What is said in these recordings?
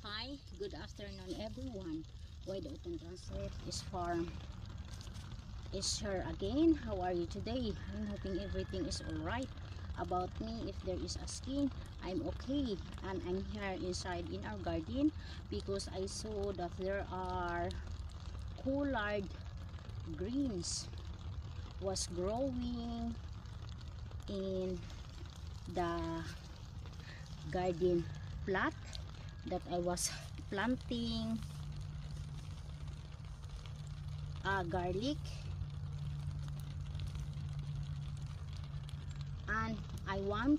Hi, good afternoon everyone. Wide Open Translate is farm is here again. How are you today? I'm hoping everything is alright. About me, if there is asking, I'm okay. And I'm here inside in our garden because I saw that there are collard greens was growing in the garden plot that I was planting garlic, and I want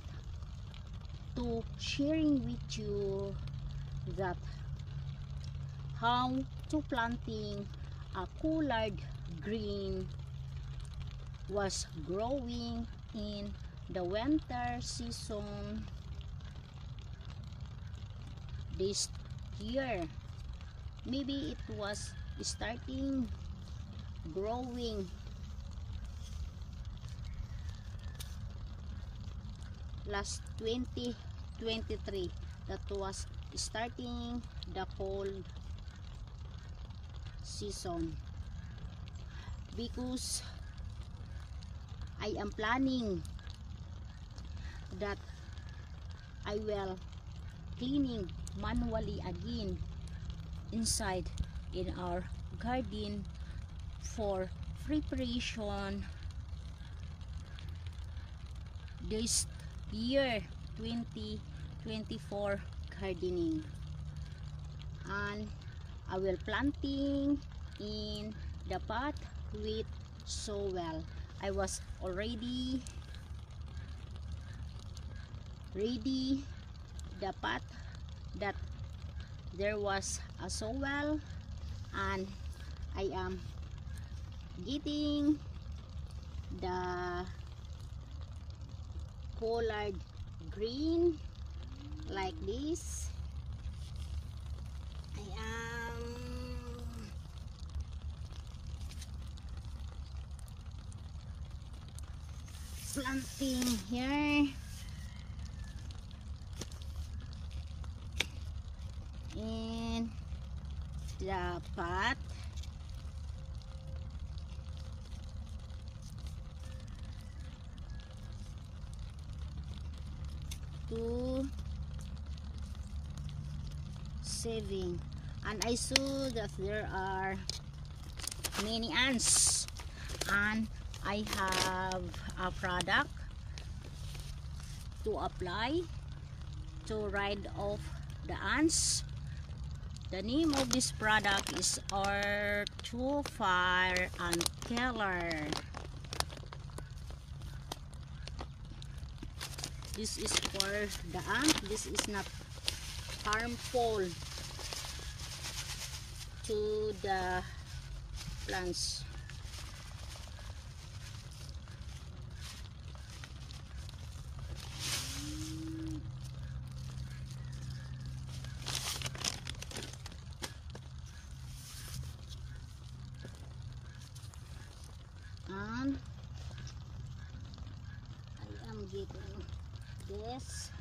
to sharing with you that how to planting a collard green was growing in the winter season this year. Maybe it was starting growing last 2023, that was starting the cold season, because I am planning that I will cleaning manually again inside in our garden for preparation this year 2024 gardening. And I will planting in the pot with soil. I was already ready the pot that there was a soil, and I am getting the collard green like this. I am planting here in the pot. To saving, and I saw that there are many ants, and I have a product to apply to ride off the ants. The name of this product is R2 Fire and Killer. This is for the ant. This is not harmful to the plants. And I am getting this.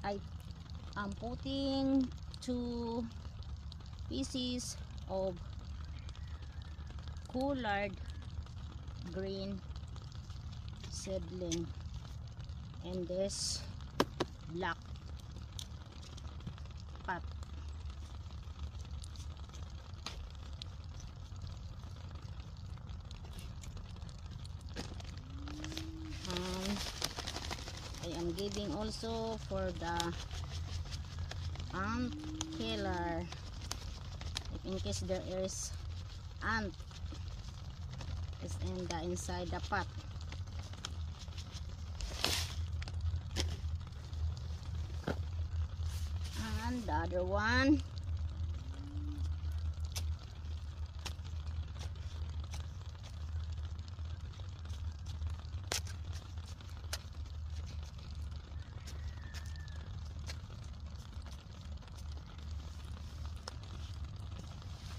I am putting 2 pieces of collard green seedling in this black pot. I am giving also for the ant killer, if in case there is ant is in the inside the pot. And the other one.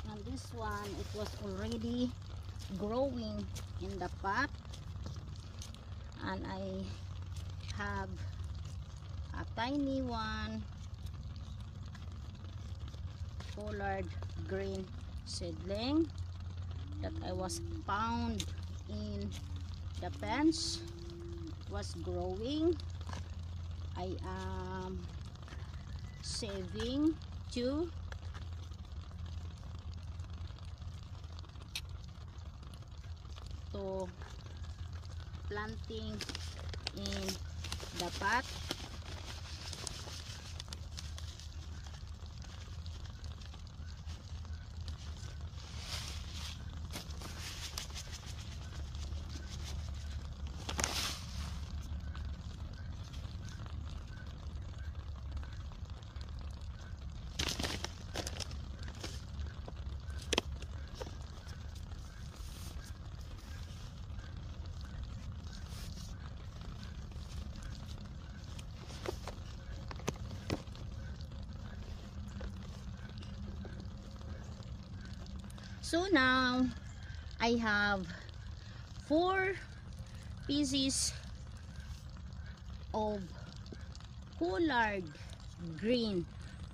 And this one, it was already growing in the pot, and I have a tiny one collard green seedling that I was found in the fence. It was growing. I am saving two to planting in the pot. So now I have 4 pieces of collard green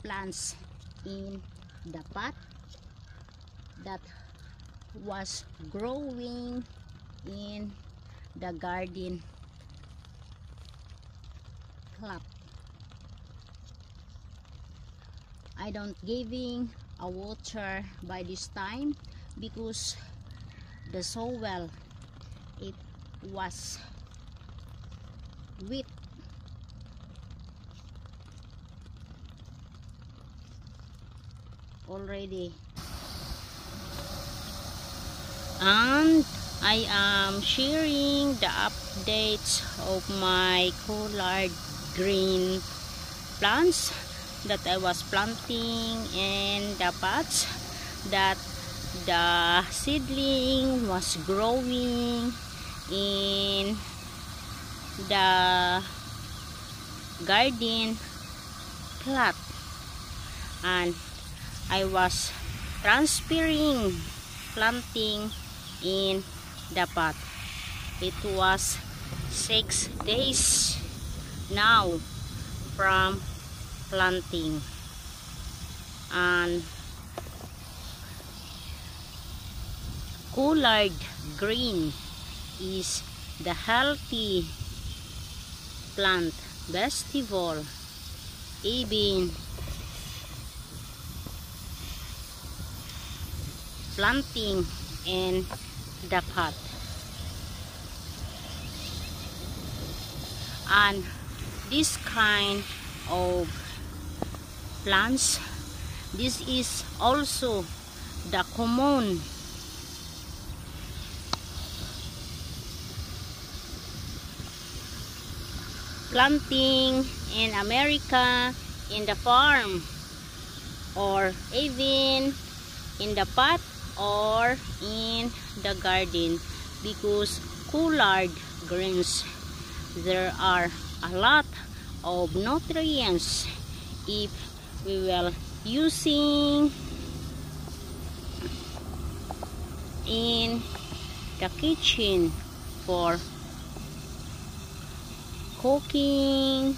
plants in the pot that was growing in the garden plot. I don't giving a water by this time because the soil, it was wet. Already, and I am sharing the updates of my collard green plants that I was planting in the pots, that the seedling was growing in the garden plot, and I was transferring planting in the pot. It was 6 days now from planting, and collard green is the healthy plant vegetable, even planting in the pot. And this kind of plants, this is also the common planting in America, in the farm, or even in the pot or in the garden, because collard greens, there are a lot of nutrients if we will using in the kitchen for cooking,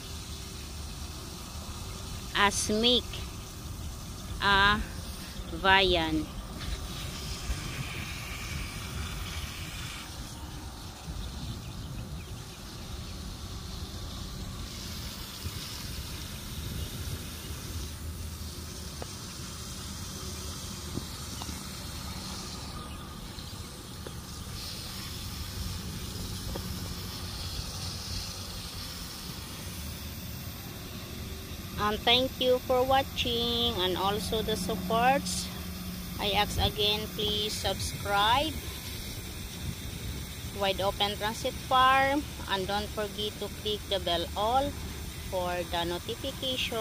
as make a viand. And thank you for watching and also the supports. I ask again, please subscribe Wide Open Transit Farm, and don't forget to click the bell all for the notification.